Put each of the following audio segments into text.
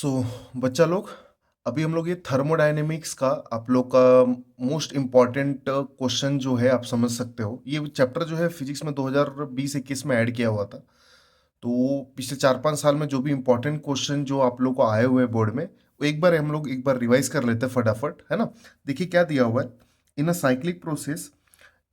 सो बच्चा लोग, अभी हम लोग ये थर्मोडायनेमिक्स का आप लोग का मोस्ट इम्पॉर्टेंट क्वेश्चन जो है आप समझ सकते हो। ये चैप्टर जो है फिजिक्स में 2020-21 में ऐड किया हुआ था। तो पिछले 4-5 साल में जो भी इम्पोर्टेंट क्वेश्चन जो आप लोग को आए हुए हैं बोर्ड में, वो एक बार रिवाइज कर लेते हैं फटाफट, है ना। देखिए क्या दिया हुआ है। In a cyclic process,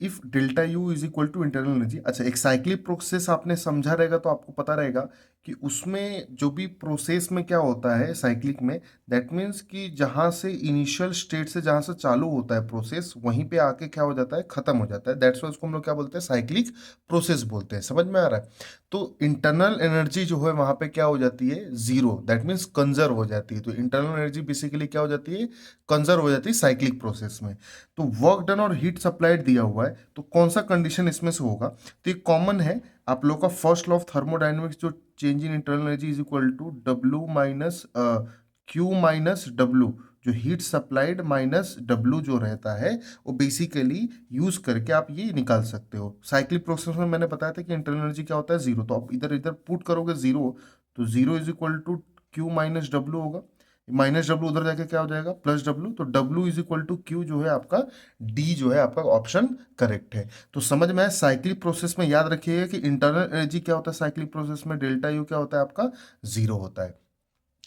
if delta U is equal to internal energy. अच्छा, एक साइक्लिक प्रोसेस आपने समझा रहेगा तो आपको पता रहेगा कि उसमें जो भी प्रोसेस में क्या होता है साइक्लिक में, दैट मीन्स कि जहाँ से इनिशियल स्टेट से जहाँ से चालू होता है प्रोसेस, वहीं पे आके क्या हो जाता है, खत्म हो जाता है। दैट्स वाई उसको हम लोग क्या बोलते हैं, साइक्लिक प्रोसेस बोलते हैं। समझ में आ रहा है। तो इंटरनल एनर्जी जो है वहाँ पे क्या हो जाती है, जीरो। दैट मीन्स कंजर्व हो जाती है। तो इंटरनल एनर्जी बेसिकली क्या हो जाती है, कंजर्व हो जाती है साइक्लिक प्रोसेस में। तो वर्क डन और हीट सप्लाइड दिया हुआ है, तो कौन सा कंडीशन इसमें से होगा। तो ये कॉमन है आप लोग का फर्स्ट लॉ ऑफ थर्मोडाइनमिक्स, जो change in internal energy is equal to W minus Q minus W. जो हीट सप्लाइड माइनस डब्ल्यू जो रहता है, वो बेसिकली यूज करके आप ये निकाल सकते हो। साइक्लिक प्रोसेस में मैंने बताया था कि इंटरनल एनर्जी क्या होता है, जीरो। तो आप इधर इधर पुट करोगे जीरो, तो zero is equal to Q minus W होगा। माइनस डब्ल्यू उधर जाके क्या हो जाएगा, प्लस डब्ल्यू। तो W is equal to Q जो है आपका, डी जो है आपका ऑप्शन करेक्ट है। तो समझ में आया। साइक्लिक प्रोसेस में याद रखिएगा कि इंटरनल एनर्जी क्या होता है साइक्लिक प्रोसेस में, डेल्टा यू क्या होता है आपका, जीरो होता है।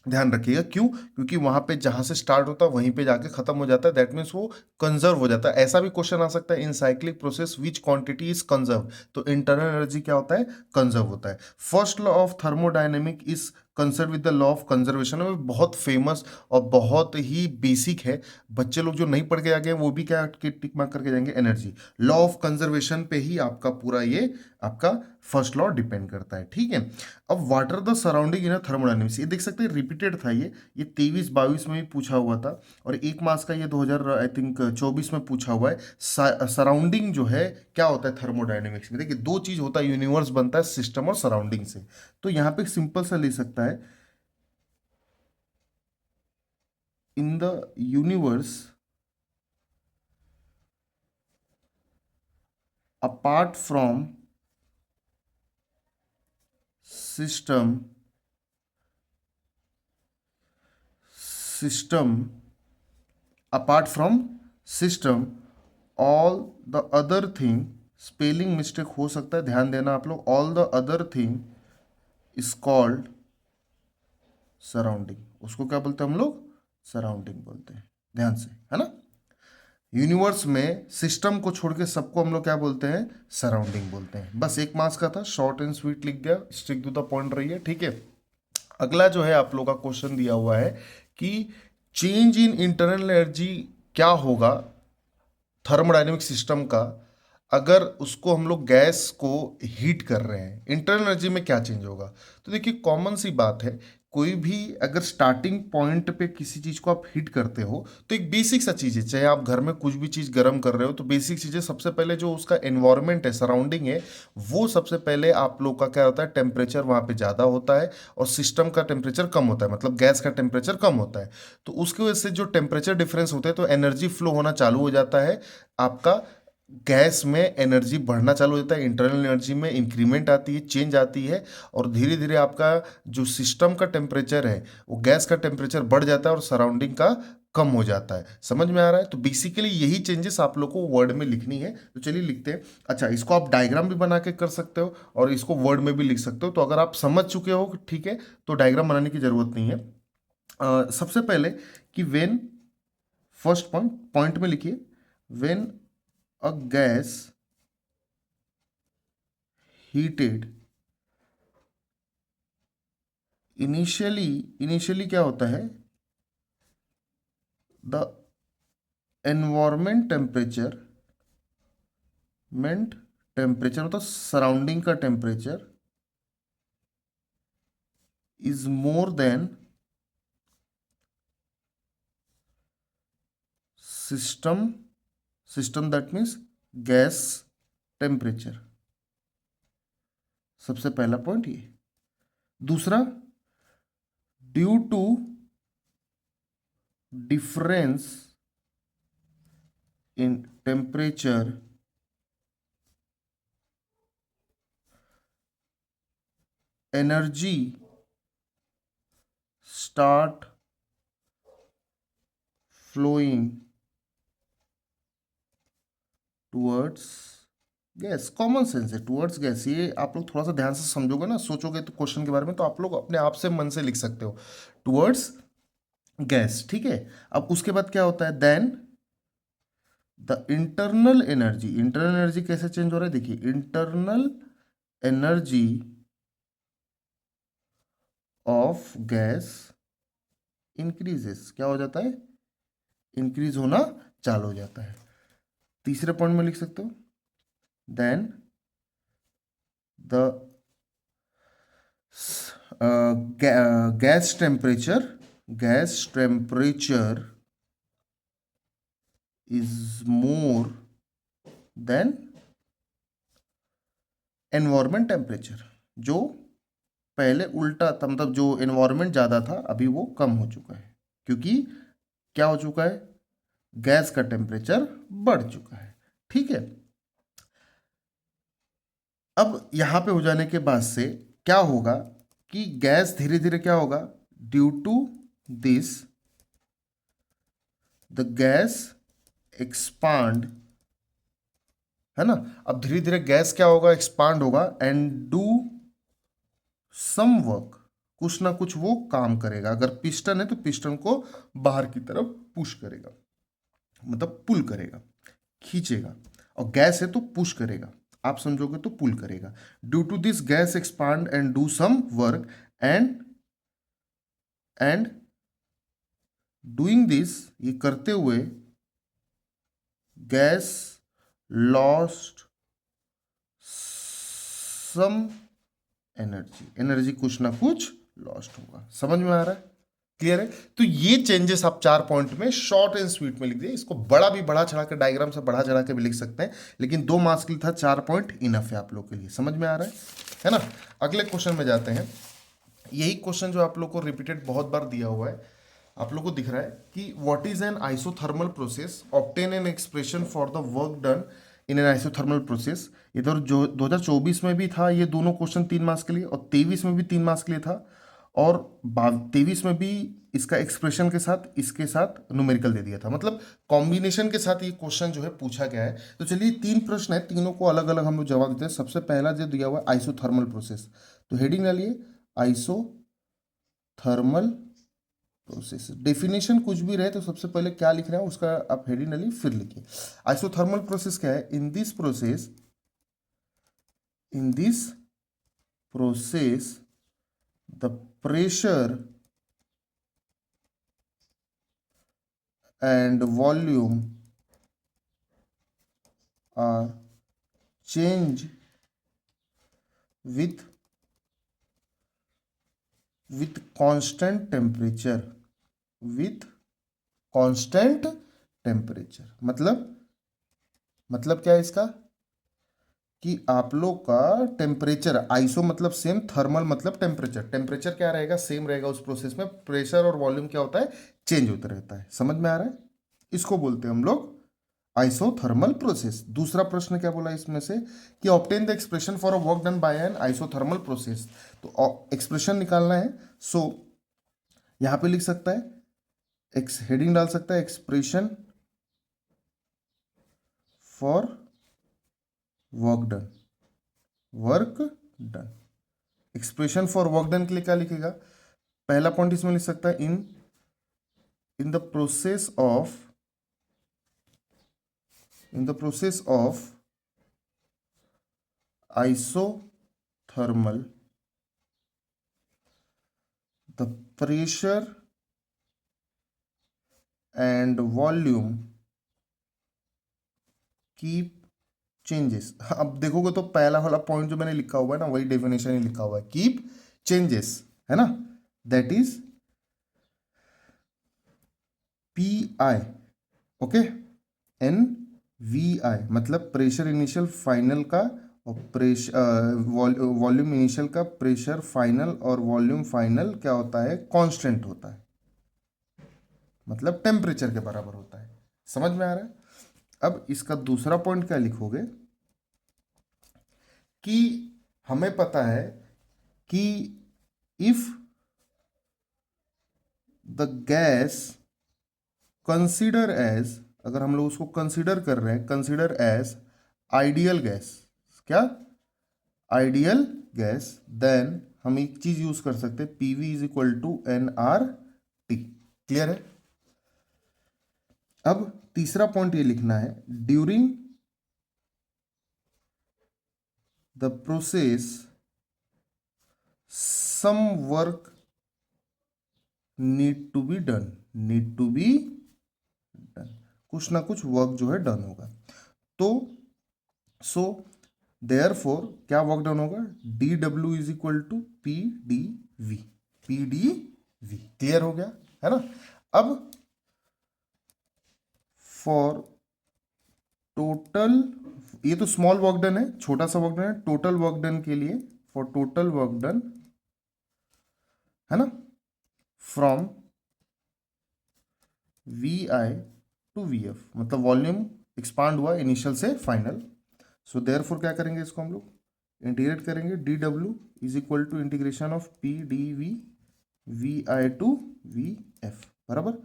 ध्यान रखिएगा क्यों, क्योंकि वहां पे जहां से स्टार्ट होता है वहीं पे जाके खत्म हो जाता है। दैट मीन्स वो कंजर्व हो जाता है। ऐसा भी क्वेश्चन आ सकता है, इन cyclic process which quantity is conserve. तो इंटरनल एनर्जी क्या होता है, कंजर्व होता है। First law of thermodynamic is conserve with the law of conservation. में बहुत फेमस और बहुत ही बेसिक है। बच्चे लोग जो नहीं पढ़ के आ गए वो भी क्या टिक मार्क करके जाएंगे, एनर्जी। लॉ ऑफ कंजर्वेशन पे ही आपका पूरा ये आपका फर्स्ट लॉ डिपेंड करता है। ठीक है। अब water the surrounding in thermodynamics, ये देख सकते हैं रिपीटेड था ये 23-22 में भी पूछा हुआ था। और 1 मार्क्स का ये 2000 आई थिंक 24 में पूछा हुआ है। सराउंडिंग जो है क्या होता है थर्मोडायनेमिक्स में, देखिए दो चीज होता है, यूनिवर्स बनता है सिस्टम और सराउंडिंग से। तो यहाँ पे सिंपल सा ले सकता है, in the universe apart from system system apart from system, all the other thing, spelling mistake हो सकता है, ध्यान देना आप लोग। All the other thing is called surrounding. उसको क्या बोलते हैं हम लोग, सराउंडिंग बोलते हैं। ध्यान से, है ना। यूनिवर्स में सिस्टम को छोड़ के सबको हम लोग क्या बोलते हैं, सराउंडिंग बोलते हैं। बस 1 मार्क्स का था, शॉर्ट एंड स्वीट लिख दिया, स्टिक टू द पॉइंट रही है। ठीक है। अगला जो है आप लोग का क्वेश्चन दिया हुआ है कि चेंज इन इंटरनल एनर्जी क्या होगा थर्मोडायनेमिक सिस्टम का, अगर उसको हम लोग गैस को हीट कर रहे हैं, इंटरनल एनर्जी में क्या चेंज होगा। तो देखिए कॉमन सी बात है, कोई भी अगर स्टार्टिंग पॉइंट पे किसी चीज को आप हीट करते हो, तो एक बेसिक सा चीज है, चाहे आप घर में कुछ भी चीज गर्म कर रहे हो, तो बेसिक चीजें सबसे पहले जो उसका एनवायरनमेंट है, सराउंडिंग है, वो सबसे पहले आप लोग का क्या होता है, टेम्परेचर वहां पे ज्यादा होता है और सिस्टम का टेम्परेचर कम होता है, मतलब गैस का टेम्परेचर कम होता है। तो उसकी वजह से जो टेम्परेचर डिफरेंस होते हैं, तो एनर्जी फ्लो होना चालू हो जाता है आपका। गैस में एनर्जी बढ़ना चालू हो जाता है, इंटरनल एनर्जी में इंक्रीमेंट आती है, चेंज आती है। और धीरे धीरे आपका जो सिस्टम का टेम्परेचर है, वो गैस का टेम्परेचर बढ़ जाता है और सराउंडिंग का कम हो जाता है। समझ में आ रहा है। तो बेसिकली यही चेंजेस आप लोग को वर्ड में लिखनी है। तो चलिए लिखते हैं। अच्छा, इसको आप डायग्राम भी बना के कर सकते हो और इसको वर्ड में भी लिख सकते हो। तो अगर आप समझ चुके हो ठीक है, तो डायग्राम बनाने की जरूरत नहीं है। सबसे पहले कि वेन, फर्स्ट पॉइंट पॉइंट में लिखिए, when a gas heated, initially क्या होता है, द एनवायरमेंट टेम्परेचर, मेंट टेम्परेचर मतलब सराउंडिंग का temperature, is more than system, system that means gas temperature. सबसे पहला पॉइंट ये। दूसरा, due to difference in temperature, energy start flowing towards gas. Common sense है, टूवर्ड्स गैस। ये आप लोग थोड़ा सा ध्यान से समझोगे ना, सोचोगे तो क्वेश्चन के बारे में, तो आप लोग अपने आप से मन से लिख सकते हो टूवर्ड्स गैस, ठीक है। अब उसके बाद क्या होता है, then the internal energy. Internal energy कैसे चेंज हो रहा है, देखिए, internal energy of gas increases. क्या हो जाता है, इंक्रीज होना चालू हो जाता है। तीसरे पॉइंट में लिख सकते हो, then the gas temperature is more than environment temperature. जो पहले उल्टा था, मतलब जो एनवायरमेंट ज़्यादा था, अभी वो कम हो चुका है, क्योंकि क्या हो चुका है, गैस का टेम्परेचर बढ़ चुका है, ठीक है। अब यहां पे हो जाने के बाद से क्या होगा कि गैस धीरे धीरे क्या होगा, due to this the gas expand, है ना। अब धीरे धीरे गैस क्या होगा, एक्सपांड होगा, एंड डू सम वर्क, कुछ ना कुछ वो काम करेगा। अगर पिस्टन है तो पिस्टन को बाहर की तरफ पुश करेगा, मतलब पुल करेगा, खींचेगा। और गैस है तो पुश करेगा, आप समझोगे तो पुल करेगा। Due to this gas expand and do some work, and doing this, ये करते हुए, gas lost some energy, energy कुछ ना कुछ लॉस्ट होगा। समझ में आ रहा है, क्लियर है। तो ये चेंजेस आप 4 पॉइंट में शॉर्ट एंड स्वीट में लिख दिए। इसको बड़ा भी बढ़ा चढ़ा के, डायग्राम से बढ़ा चढ़ा के भी लिख सकते हैं, लेकिन 2 मार्क्स के लिए था, 4 पॉइंट इनफ है आप लोग के लिए। समझ में आ रहा है ना। अगले क्वेश्चन में जाते हैं। यही क्वेश्चन जो आप लोग को रिपीटेड बहुत बार दिया हुआ है, आप लोग को दिख रहा है कि what is an isothermal process, obtain an expression for the work done in an isothermal process. इधर जो 2024 में भी था ये दोनों क्वेश्चन 3 मार्क्स के लिए, और 23 में भी 3 मार्क्स के लिए था, और 23 में भी इसका एक्सप्रेशन के साथ, इसके साथ न्यूमेरिकल दे दिया था, मतलब कॉम्बिनेशन के साथ ये क्वेश्चन जो है पूछा गया है। तो चलिए 3 प्रश्न है, तीनों को अलग अलग हम लोग जवाब देते हैं। सबसे पहला जो दिया हुआ है आइसोथर्मल प्रोसेस, तो हेडिंग डालिए आइसोथर्मल प्रोसेस। डेफिनेशन कुछ भी रहे तो सबसे पहले क्या लिख रहे हैं उसका आप हेडिंग डालिए, फिर लिखिए। आइसोथर्मल प्रोसेस क्या है, in this process the pressure and volume are changed with constant temperature, with constant temperature। मतलब क्या है इसका, कि आप लोग का टेम्परेचर, आइसो मतलब सेम, थर्मल मतलब टेम्परेचर, टेम्परेचर क्या रहेगा, सेम रहेगा उस प्रोसेस में, प्रेशर और वॉल्यूम क्या होता है, चेंज होता रहता है। समझ में आ रहा है, इसको बोलते हैं हम लोग आइसोथर्मल प्रोसेस। दूसरा प्रश्न क्या बोला इसमें से, कि obtain the expression for a work done by N isothermal process. तो एक्सप्रेशन निकालना है, सो यहां पे लिख सकता है, एक्स हेडिंग डाल सकता है, expression for work done. Expression for work done के लिए क्या लिखेगा, पहला पॉइंट इसमें लिख सकता है, in the process of isothermal, the pressure and volume keep changes। अब देखोगे तो पहला वाला पॉइंट जो मैंने लिखा हुआ है ना, वही डेफिनेशन ही लिखा हुआ है, कीप चेंजेस, है ना, that is PI, okay. NVI मतलब प्रेशर इनिशियल फाइनल का, और प्रेशर वॉल्यूम इनिशियल का, प्रेशर फाइनल और वॉल्यूम फाइनल क्या होता है, कांस्टेंट होता है, मतलब टेम्परेचर के बराबर होता है। समझ में आ रहा है। अब इसका दूसरा पॉइंट क्या लिखोगे, कि हमें पता है कि if the gas consider as, अगर हम लोग उसको कंसिडर कर रहे हैं, कंसिडर एज आइडियल गैस, क्या आइडियल गैस, देन हम एक चीज यूज कर सकते हैं, PV is equal to N R T. Clear है? अब तीसरा पॉइंट ये लिखना है, during the process some work need to be done, need to be done, कुछ ना कुछ वर्क जो है डन होगा। तो सो देयर फोर क्या वर्क डन होगा, d W is equal to P d V, P d V. Clear हो गया है ना? अब फॉर टोटल, ये तो स्मॉल वर्क डन है, छोटा सा वर्क डन है, टोटल वर्क डन के लिए, फॉर टोटल वर्क डन, है ना, from V I to V F, मतलब वॉल्यूम एक्सपांड हुआ इनिशियल से फाइनल। सो देयरफॉर क्या करेंगे, इसको हम लोग इंटीग्रेट करेंगे, d W is equal to integration of P d V V I to V F, बराबर।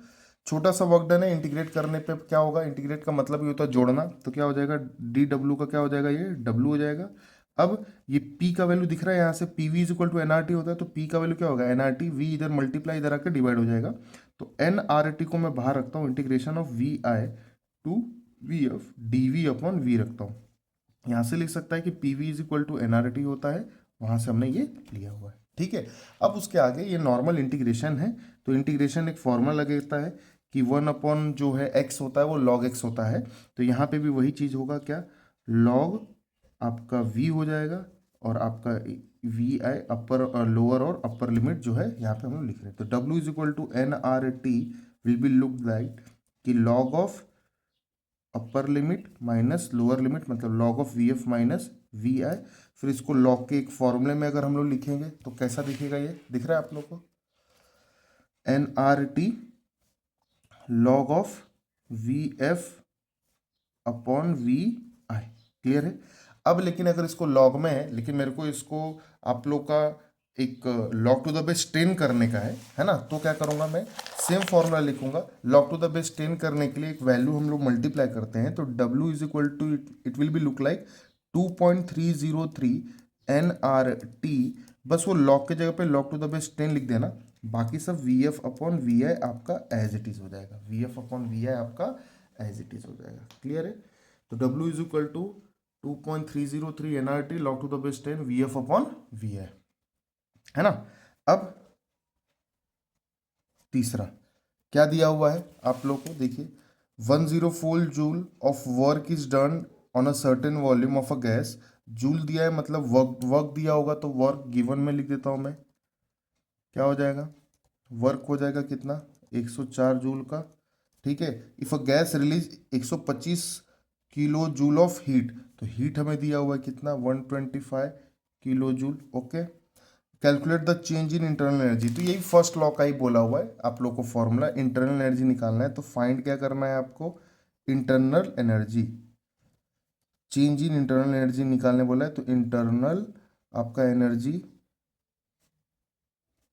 छोटा सा वर्क डन है, इंटीग्रेट करने पे क्या होगा, इंटीग्रेट का मतलब ये होता है जोड़ना, तो क्या हो जाएगा, डी डब्ल्यू का क्या हो जाएगा, ये डब्ल्यू हो जाएगा। अब ये p का वैल्यू दिख रहा है यहाँ से, P V is equal to N R T होता है, तो p का वैल्यू क्या होगा, एन आर टी, वी इधर मल्टीप्लाई इधर आकर डिवाइड हो जाएगा, तो एन आर टी को मैं बाहर रखता हूँ, integration of V I to V F d V upon V रखता हूँ। यहाँ से लिख सकता है कि P V is equal to N R T होता है, वहाँ से हमने ये लिया हुआ है। ठीक है, अब उसके आगे ये नॉर्मल इंटीग्रेशन है, तो इंटीग्रेशन एक फॉर्मूला लगता है कि वन अपॉन जो है एक्स होता है वो लॉग एक्स होता है, तो यहाँ पे भी वही चीज़ होगा, क्या लॉग आपका v हो जाएगा, और आपका वी आई अपर और लोअर और अपर लिमिट जो है यहाँ पे हम लोग लिख रहे हैं, तो w is equal to N R T will be look like कि log of upper limit minus lower limit, मतलब log of V F minus V I. फिर इसको लॉग के एक फॉर्मूले में अगर हम लोग लिखेंगे तो कैसा दिखेगा, ये दिख रहा है आप लोग को, N R T log of V F upon V I. Clear है? अब लेकिन अगर इसको लॉग में है, लेकिन मेरे को इसको आप लोग का एक लॉग टू द बेस 10 करने का है ना, तो क्या करूंगा मैं, सेम फॉर्मूला लिखूंगा, लॉग टू द बेस 10 करने के लिए एक वैल्यू हम लोग मल्टीप्लाई करते हैं, तो w is equal to it will be look like 2.303 N R T, बस वो लॉग के जगह पे लॉग टू द बेस 10 लिख देना, बाकी सब वी एफ अपॉन वी आई आपका एज इट इज हो जाएगा, वी एफ अपॉन वी आई आपका एज इट इज हो जाएगा। क्लियर है? तो w is equal to 2.303 N R T log to the base 10 V F upon V I, है ना। अब तीसरा क्या दिया हुआ है आप लोग को, देखिए 104 joule of work is done on a certain volume of a gas, joule दिया है मतलब वर्क, वर्क दिया होगा तो वर्क गिवन में लिख देता हूं मैं, क्या हो जाएगा, वर्क हो जाएगा कितना, 104 जूल का। ठीक है, if a gas release 125 kilo joule of heat, तो हीट हमें दिया हुआ है कितना, 125 kilo joule. Okay, calculate the change in internal energy, तो यही फर्स्ट लॉ का ही बोला हुआ है आप लोग को, फॉर्मूला इंटरनल एनर्जी निकालना है, तो फाइंड क्या करना है आपको, internal energy, change in internal energy निकालने बोला है, तो इंटरनल आपका एनर्जी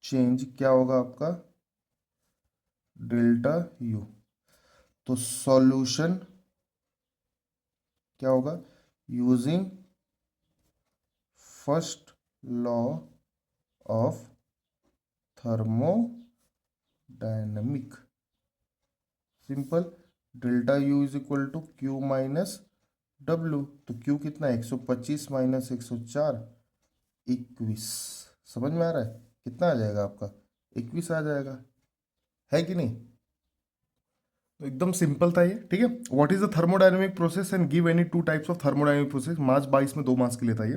चेंज क्या होगा आपका, डेल्टा यू। तो सॉल्यूशन क्या होगा, using first law of thermodynamic, simple, delta U is equal to Q minus W, तो क्यू कितना है, 125 माइनस 104, 21। समझ में आ रहा है, कितना आ जाएगा आपका, 21 आ जाएगा, है कि नहीं? तो एकदम सिंपल था ये। ठीक है, what is the thermodynamic process and give any two types of thermodynamic process, मार्च 22 में 2 मार्क्स के लिए था ये।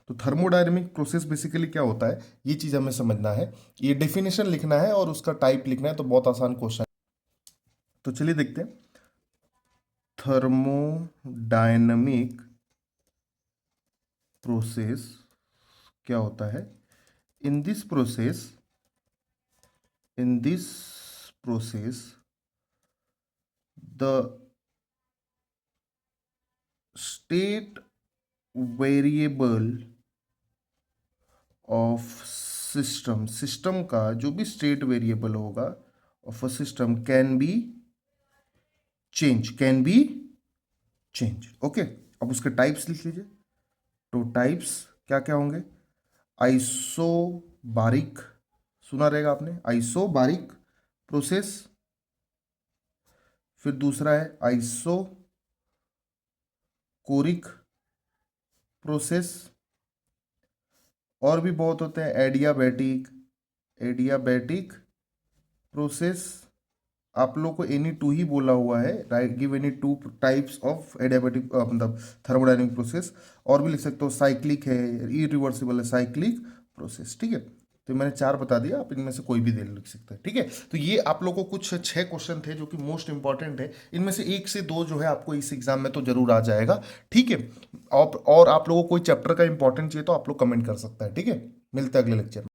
तो थर्मोडायनेमिक प्रोसेस बेसिकली क्या होता है, ये चीज हमें समझना है, ये डेफिनेशन लिखना है और उसका टाइप लिखना है, तो बहुत आसान क्वेश्चन। तो चलिए देखते हैं, थर्मोडायनेमिक प्रोसेस क्या होता है। In this process, in this process the state variable of system, system का जो भी स्टेट वेरिएबल होगा of a system can be change. Okay, अब उसके टाइप्स लिख लीजिए। तो टाइप्स क्या क्या होंगे? आइसोबारिक, सुना रहेगा आपने, आइसोबारिक प्रोसेस। फिर दूसरा है आइसो कोरिक प्रोसेस। और भी बहुत होते हैं, एडियाबैटिक प्रोसेस। आप लोग को एनी टू ही बोला हुआ है, right? Give any two types of adiabatic मतलब थर्मोडायनेमिक प्रोसेस। और भी लिख सकते हो, साइक्लिक है, इरिवर्सिबल है, साइक्लिक प्रोसेस। ठीक है, तो मैंने चार बता दिया, आप इनमें से कोई भी दे लिख सकते हैं। ठीक है, तो ये आप लोगों को कुछ 6 क्वेश्चन थे जो कि मोस्ट इंपॉर्टेंट है। इनमें से 1 से 2 जो है आपको इस एग्जाम में तो जरूर आ जाएगा। ठीक है, और आप लोगों को कोई चैप्टर का इंपॉर्टेंट चाहिए तो आप लोग कमेंट कर सकता है। ठीक है, मिलते हैं अगले लेक्चर में।